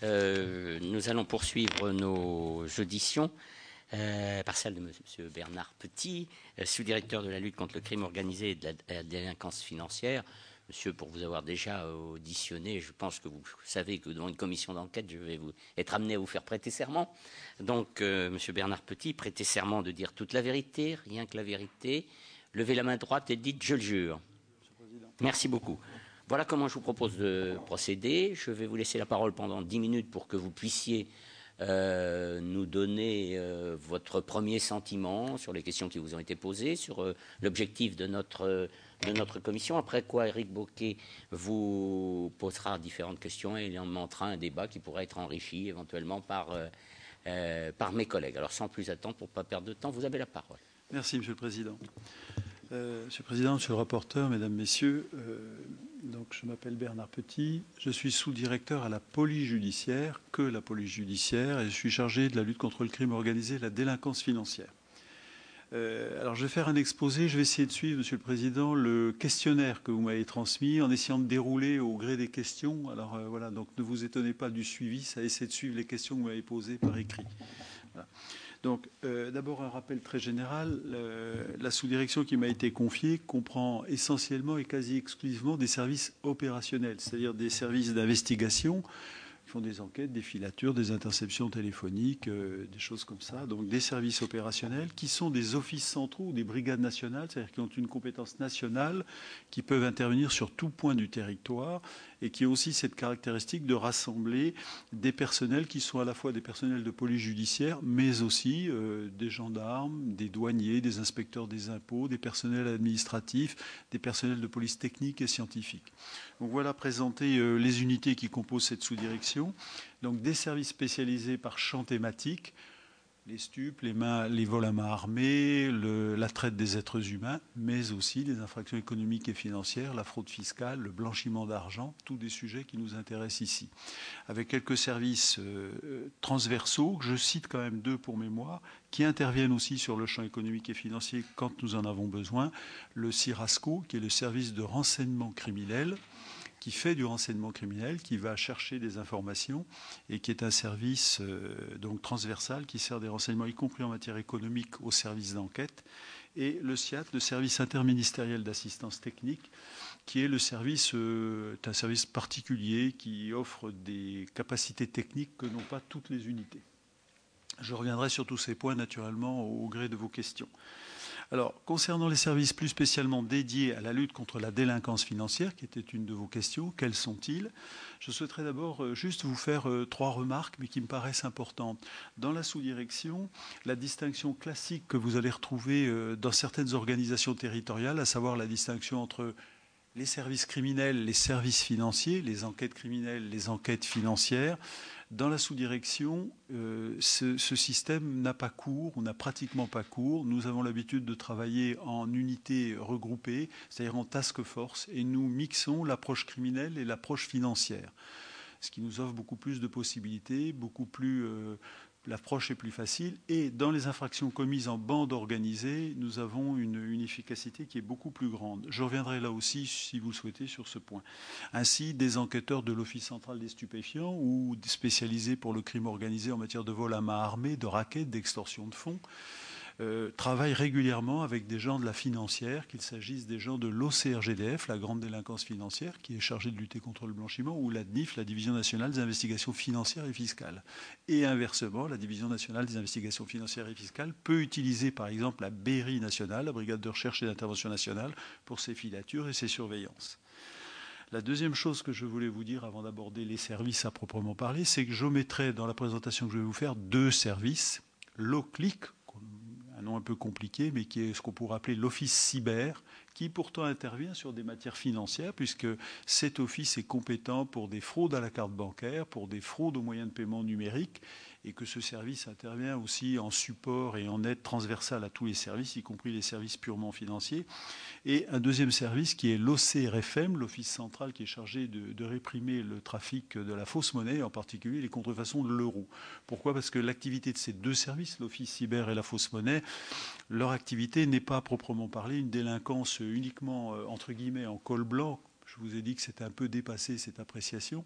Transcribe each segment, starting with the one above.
Nous allons poursuivre nos auditions par celle de M. Bernard Petit, sous-directeur de la lutte contre le crime organisé et de la délinquance financière. Monsieur, pour vous avoir déjà auditionné, je pense que vous savez que devant une commission d'enquête, je vais être amené à vous faire prêter serment. Donc, Monsieur Bernard Petit, prêtez serment de dire toute la vérité, rien que la vérité. Levez la main droite et dites « je le jure ». Merci beaucoup. Voilà comment je vous propose de procéder. Je vais vous laisser la parole pendant 10 minutes pour que vous puissiez nous donner votre premier sentiment sur les questions qui vous ont été posées, sur l'objectif de notre commission. Après quoi, Éric Bocquet vous posera différentes questions et il en montera un débat qui pourrait être enrichi éventuellement par mes collègues. Alors sans plus attendre, pour ne pas perdre de temps, vous avez la parole. Merci, Monsieur le Président. Monsieur le Président, Monsieur le rapporteur, Mesdames, Messieurs, donc je m'appelle Bernard Petit, je suis sous-directeur à la police judiciaire, et je suis chargé de la lutte contre le crime organisé et la délinquance financière. Alors je vais faire un exposé, je vais essayer de suivre, Monsieur le Président, le questionnaire que vous m'avez transmis en essayant de dérouler au gré des questions. Alors voilà, donc ne vous étonnez pas du suivi, ça essaie de suivre les questions que vous m'avez posées par écrit. Voilà. Donc, d'abord un rappel très général. La sous-direction qui m'a été confiée comprend essentiellement et quasi exclusivement des services opérationnels, c'est-à-dire des services d'investigation qui font des enquêtes, des filatures, des interceptions téléphoniques, des choses comme ça. Donc, des services opérationnels qui sont des offices centraux ou des brigades nationales, c'est-à-dire qui ont une compétence nationale, qui peuvent intervenir sur tout point du territoire et qui ont aussi cette caractéristique de rassembler des personnels qui sont à la fois des personnels de police judiciaire, mais aussi des gendarmes, des douaniers, des inspecteurs des impôts, des personnels administratifs, des personnels de police technique et scientifique. Donc voilà présenter les unités qui composent cette sous-direction. Donc des services spécialisés par champ thématique, les stupes, les vols à main armée, la traite des êtres humains, mais aussi les infractions économiques et financières, la fraude fiscale, le blanchiment d'argent, tous des sujets qui nous intéressent ici. Avec quelques services transversaux, que je cite quand même 2 pour mémoire, qui interviennent aussi sur le champ économique et financier quand nous en avons besoin. Le CIRASCO, qui est le service de renseignement criminel, qui fait du renseignement criminel, qui va chercher des informations et qui est un service donc transversal qui sert des renseignements, y compris en matière économique, aux services d'enquête. Et le SIAT, le service interministériel d'assistance technique, qui est un service particulier qui offre des capacités techniques que n'ont pas toutes les unités. Je reviendrai sur tous ces points naturellement au gré de vos questions. Alors, concernant les services plus spécialement dédiés à la lutte contre la délinquance financière, qui était une de vos questions, quels sont-ils? Je souhaiterais d'abord juste vous faire 3 remarques, mais qui me paraissent importantes. Dans la sous-direction, la distinction classique que vous allez retrouver dans certaines organisations territoriales, à savoir la distinction entre les services criminels, les services financiers, les enquêtes criminelles, les enquêtes financières. Dans la sous-direction, ce système n'a pas cours, on n'a pratiquement pas cours. Nous avons l'habitude de travailler en unités regroupées, c'est-à-dire en task force, et nous mixons l'approche criminelle et l'approche financière, ce qui nous offre beaucoup plus de possibilités, l'approche est plus facile. Et dans les infractions commises en bande organisée, nous avons une efficacité qui est beaucoup plus grande. Je reviendrai là aussi, si vous le souhaitez, sur ce point. Ainsi, des enquêteurs de l'Office central des stupéfiants ou spécialisés pour le crime organisé en matière de vol à main armée, de raquettes, d'extorsion de fonds, travaillent régulièrement avec des gens de la financière, qu'il s'agisse des gens de l'OCRGDF, la grande délinquance financière, qui est chargée de lutter contre le blanchiment, ou la DNIF, la Division nationale des investigations financières et fiscales. Et inversement, la Division nationale des investigations financières et fiscales peut utiliser par exemple la BRI nationale, la Brigade de recherche et d'intervention nationale, pour ses filatures et ses surveillances. La deuxième chose que je voulais vous dire avant d'aborder les services à proprement parler, c'est que j'omettrai dans la présentation que je vais vous faire 2 services, l'OCLIC, un nom un peu compliqué, mais qui est ce qu'on pourrait appeler l'office cyber, qui pourtant intervient sur des matières financières, puisque cet office est compétent pour des fraudes à la carte bancaire, pour des fraudes aux moyens de paiement numériques, et que ce service intervient aussi en support et en aide transversale à tous les services, y compris les services purement financiers. Et un deuxième service qui est l'OCRFM, l'Office central qui est chargé de réprimer le trafic de la fausse monnaie, en particulier les contrefaçons de l'euro. Pourquoi? Parce que l'activité de ces 2 services, l'Office cyber et la fausse monnaie, leur activité n'est pas à proprement parler une délinquance uniquement, entre guillemets, en col blanc. Je vous ai dit que c'était un peu dépassé, cette appréciation.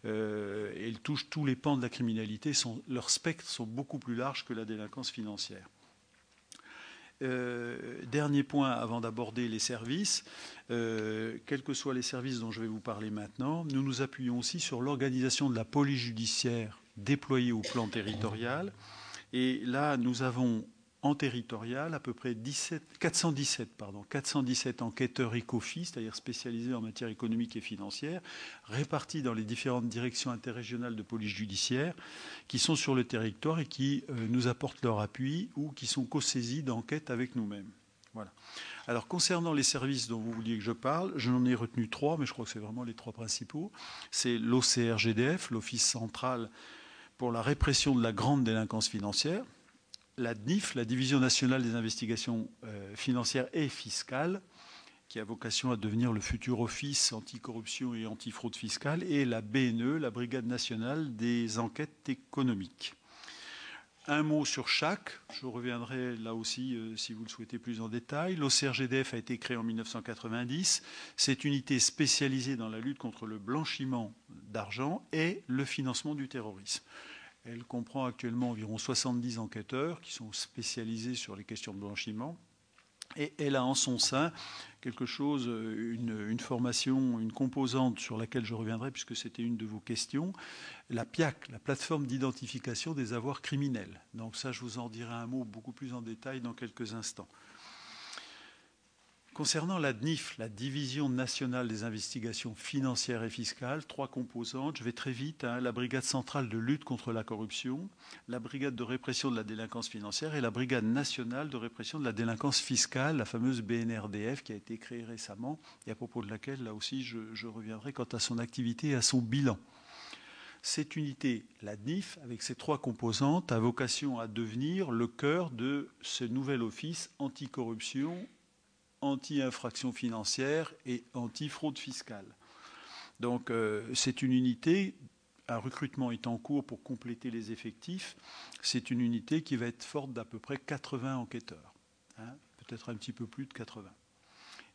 Elle touche tous les pans de la criminalité. Leurs spectres sont beaucoup plus larges que la délinquance financière. Dernier point avant d'aborder les services, quels que soient les services dont je vais vous parler maintenant, nous nous appuyons aussi sur l'organisation de la police judiciaire déployée au plan territorial. Et là, nous avons en territorial à peu près 417 enquêteurs ECOFI, c'est-à-dire spécialisés en matière économique et financière, répartis dans les différentes directions interrégionales de police judiciaire, qui sont sur le territoire et qui nous apportent leur appui ou qui sont co-saisis d'enquêtes avec nous-mêmes. Voilà. Alors, concernant les services dont vous vouliez que je parle, je n'en ai retenu 3, mais je crois que c'est vraiment les 3 principaux. C'est l'OCRGDF, l'Office central pour la répression de la grande délinquance financière, la DNIF, la Division nationale des investigations financières et fiscales, qui a vocation à devenir le futur office anticorruption et antifraude fiscale, et la BNE, la Brigade nationale des enquêtes économiques. Un mot sur chaque, je reviendrai là aussi si vous le souhaitez plus en détail. L'OCRGDF a été créé en 1990. Cette unité spécialisée dans la lutte contre le blanchiment d'argent et le financement du terrorisme. Elle comprend actuellement environ 70 enquêteurs qui sont spécialisés sur les questions de blanchiment. Et elle a en son sein quelque chose, une formation, une composante sur laquelle je reviendrai puisque c'était une de vos questions, la PIAC, la plateforme d'identification des avoirs criminels. Donc ça, je vous en dirai un mot beaucoup plus en détail dans quelques instants. Concernant la DNIF, la Division nationale des investigations financières et fiscales, 3 composantes, je vais très vite, la Brigade centrale de lutte contre la corruption, la Brigade de répression de la délinquance financière et la Brigade nationale de répression de la délinquance fiscale, la fameuse BNRDF qui a été créée récemment et à propos de laquelle, là aussi, je reviendrai quant à son activité et à son bilan. Cette unité, la DNIF, avec ses 3 composantes, a vocation à devenir le cœur de ce nouvel office anticorruption, anti-infraction financière et anti-fraude fiscale. Donc c'est une unité, un recrutement est en cours pour compléter les effectifs, c'est une unité qui va être forte d'à peu près 80 enquêteurs, peut-être un petit peu plus de 80.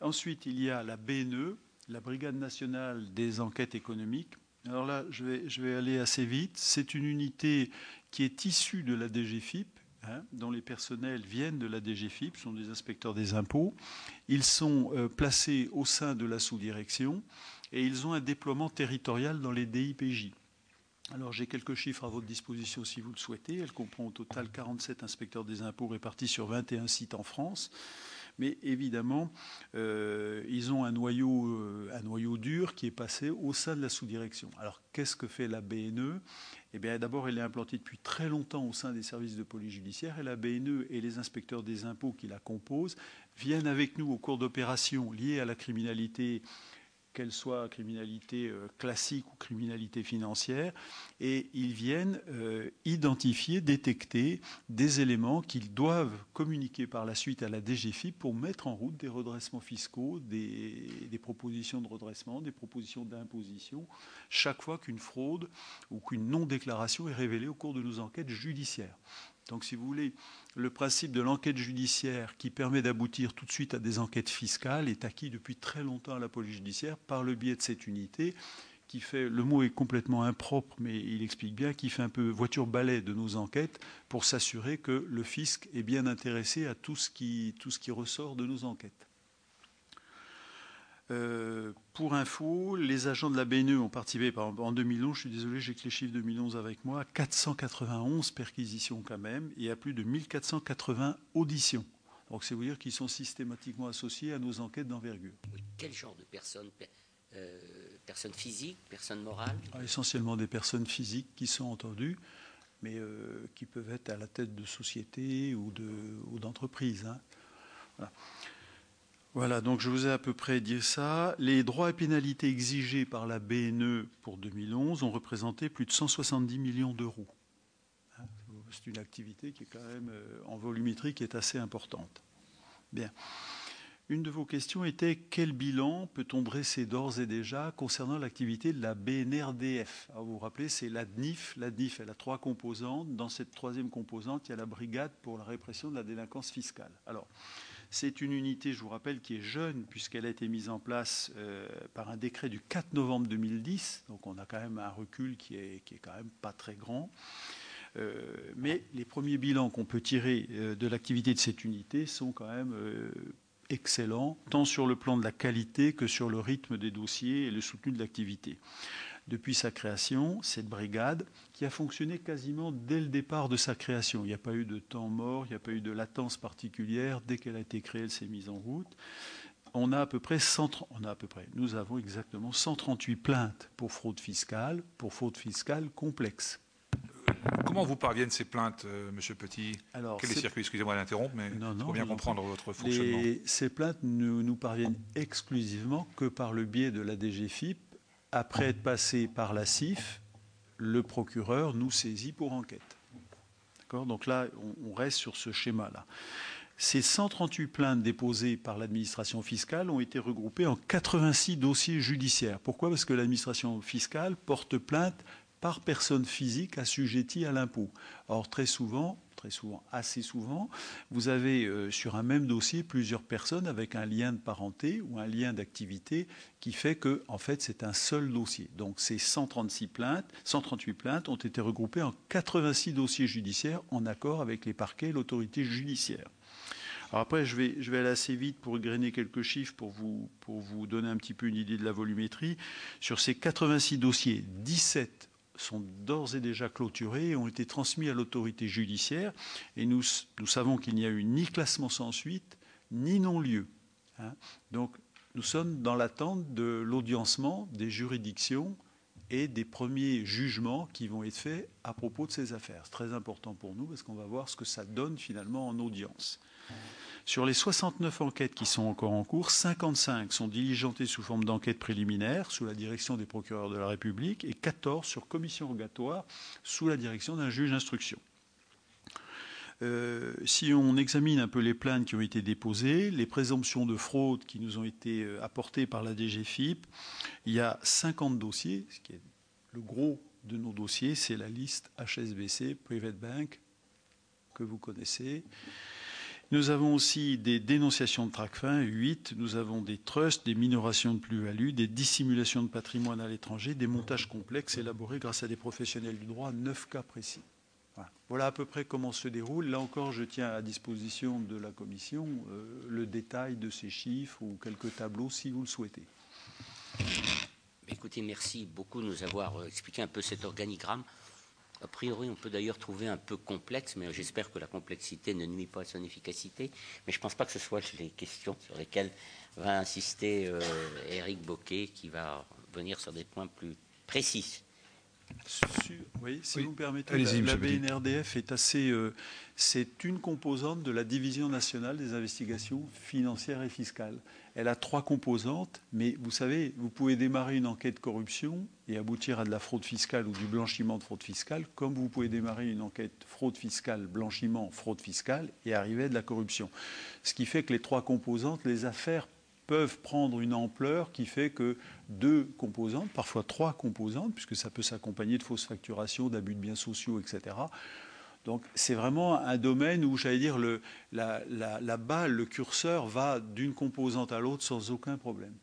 Ensuite, il y a la BNE, la Brigade nationale des enquêtes économiques. Alors là, je vais aller assez vite. C'est une unité qui est issue de la DGFiP, dont les personnels viennent de la DGFiP, sont des inspecteurs des impôts. Ils sont placés au sein de la sous-direction et ils ont un déploiement territorial dans les DIPJ. Alors j'ai quelques chiffres à votre disposition si vous le souhaitez. Elle comprend au total 47 inspecteurs des impôts répartis sur 21 sites en France. Mais évidemment, ils ont un noyau dur qui est passé au sein de la sous-direction. Alors, qu'est-ce que fait la BNE ? Eh bien, d'abord, elle est implantée depuis très longtemps au sein des services de police judiciaire. Et la BNE et les inspecteurs des impôts qui la composent viennent avec nous au cours d'opérations liées à la criminalité, qu'elle soit criminalité classique ou criminalité financière, et ils viennent identifier, détecter des éléments qu'ils doivent communiquer par la suite à la DGFiP pour mettre en route des redressements fiscaux, des propositions de redressement, des propositions d'imposition, chaque fois qu'une fraude ou qu'une non-déclaration est révélée au cours de nos enquêtes judiciaires. Donc, si vous voulez, le principe de l'enquête judiciaire qui permet d'aboutir tout de suite à des enquêtes fiscales est acquis depuis très longtemps à la police judiciaire par le biais de cette unité qui fait, le mot est complètement impropre, mais il explique bien, qui fait un peu voiture-balai de nos enquêtes pour s'assurer que le fisc est bien intéressé à tout ce qui ressort de nos enquêtes. Pour info, les agents de la BNE ont participé, par exemple, en 2011, je suis désolé, j'ai que les chiffres 2011 avec moi, 491 perquisitions quand même, et à plus de 1480 auditions. Donc c'est vous dire qu'ils sont systématiquement associés à nos enquêtes d'envergure. Oui, quel genre de personnes personnes physiques, personnes morales? Essentiellement des personnes physiques qui sont entendues, mais qui peuvent être à la tête de sociétés ou d'entreprises. Voilà. Voilà, donc je vous ai à peu près dit ça. Les droits et pénalités exigés par la BNE pour 2011 ont représenté plus de 170 millions d'euros. C'est une activité qui est quand même en volumétrie qui est assez importante. Bien. Une de vos questions était quel bilan peut-on dresser d'ores et déjà concernant l'activité de la BNRDF? Alors vous vous rappelez, c'est la DNIF. La DNIF, elle a 3 composantes. Dans cette 3e composante, il y a la Brigade pour la répression de la délinquance fiscale. Alors, C'est une unité, je vous rappelle, qui est jeune, puisqu'elle a été mise en place par un décret du 4 novembre 2010. Donc on a quand même un recul qui est quand même pas très grand. Mais les premiers bilans qu'on peut tirer de l'activité de cette unité sont quand même excellents, tant sur le plan de la qualité que sur le rythme des dossiers et le soutenu de l'activité. Depuis sa création, cette brigade, qui a fonctionné quasiment dès le départ de sa création, il n'y a pas eu de temps mort, il n'y a pas eu de latence particulière. Dès qu'elle a été créée, elle s'est mise en route. Nous avons exactement 138 plaintes pour fraude fiscale complexe. Comment vous parviennent ces plaintes, Monsieur Petit? Quel est le circuit? Excusez-moi d'interrompre, mais il faut bien comprendre votre fonctionnement. Ces plaintes ne nous parviennent exclusivement que par le biais de la DGFiP. Après être passé par la CIF, le procureur nous saisit pour enquête. D'accord ? Donc là, on reste sur ce schéma-là. Ces 138 plaintes déposées par l'administration fiscale ont été regroupées en 86 dossiers judiciaires. Pourquoi ? Parce que l'administration fiscale porte plainte par personne physique assujettie à l'impôt. Or, assez souvent, vous avez sur un même dossier plusieurs personnes avec un lien de parenté ou un lien d'activité qui fait que, en fait, c'est un seul dossier. Donc, ces 138 plaintes ont été regroupées en 86 dossiers judiciaires en accord avec les parquets et l'autorité judiciaire. Alors après, je vais aller assez vite pour grainer quelques chiffres pour vous donner un petit peu une idée de la volumétrie. Sur ces 86 dossiers, 17 sont d'ores et déjà clôturés et ont été transmis à l'autorité judiciaire. Et nous savons qu'il n'y a eu ni classement sans suite, ni non-lieu. Donc, nous sommes dans l'attente de l'audiencement des juridictions et des premiers jugements qui vont être faits à propos de ces affaires. C'est très important pour nous parce qu'on va voir ce que ça donne finalement en audience. Sur les 69 enquêtes qui sont encore en cours, 55 sont diligentées sous forme d'enquête préliminaire sous la direction des procureurs de la République et 14 sur commission rogatoire sous la direction d'un juge d'instruction. Si on examine un peu les plaintes qui ont été déposées, les présomptions de fraude qui nous ont été apportées par la DGFiP, il y a 50 dossiers, ce qui est le gros de nos dossiers, c'est la liste HSBC, Private Bank, que vous connaissez. Nous avons aussi des dénonciations de Tracfin, 8. Nous avons des trusts, des minorations de plus-value, des dissimulations de patrimoine à l'étranger, des montages complexes élaborés grâce à des professionnels du droit, 9 cas précis. Voilà à peu près comment se déroule. Là encore, je tiens à disposition de la Commission le détail de ces chiffres ou quelques tableaux si vous le souhaitez. Écoutez, merci beaucoup de nous avoir expliqué un peu cet organigramme. A priori, on peut d'ailleurs trouver un peu complexe, mais j'espère que la complexité ne nuit pas à son efficacité. Mais je ne pense pas que ce soit les questions sur lesquelles va insister Éric Bocquet, qui va venir sur des points plus précis. Oui, si vous me permettez, la BNRDF est c'est une composante de la Division nationale des investigations financières et fiscales. Elle a 3 composantes, mais vous savez, vous pouvez démarrer une enquête corruption et aboutir à de la fraude fiscale ou du blanchiment de fraude fiscale, comme vous pouvez démarrer une enquête fraude fiscale, blanchiment, fraude fiscale et arriver à de la corruption. Ce qui fait que les 3 composantes, les affaires peuvent prendre une ampleur qui fait que 2 composantes, parfois 3 composantes, puisque ça peut s'accompagner de fausses facturations, d'abus de biens sociaux, etc. Donc c'est vraiment un domaine où, j'allais dire, la balle, le curseur va d'une composante à l'autre sans aucun problème.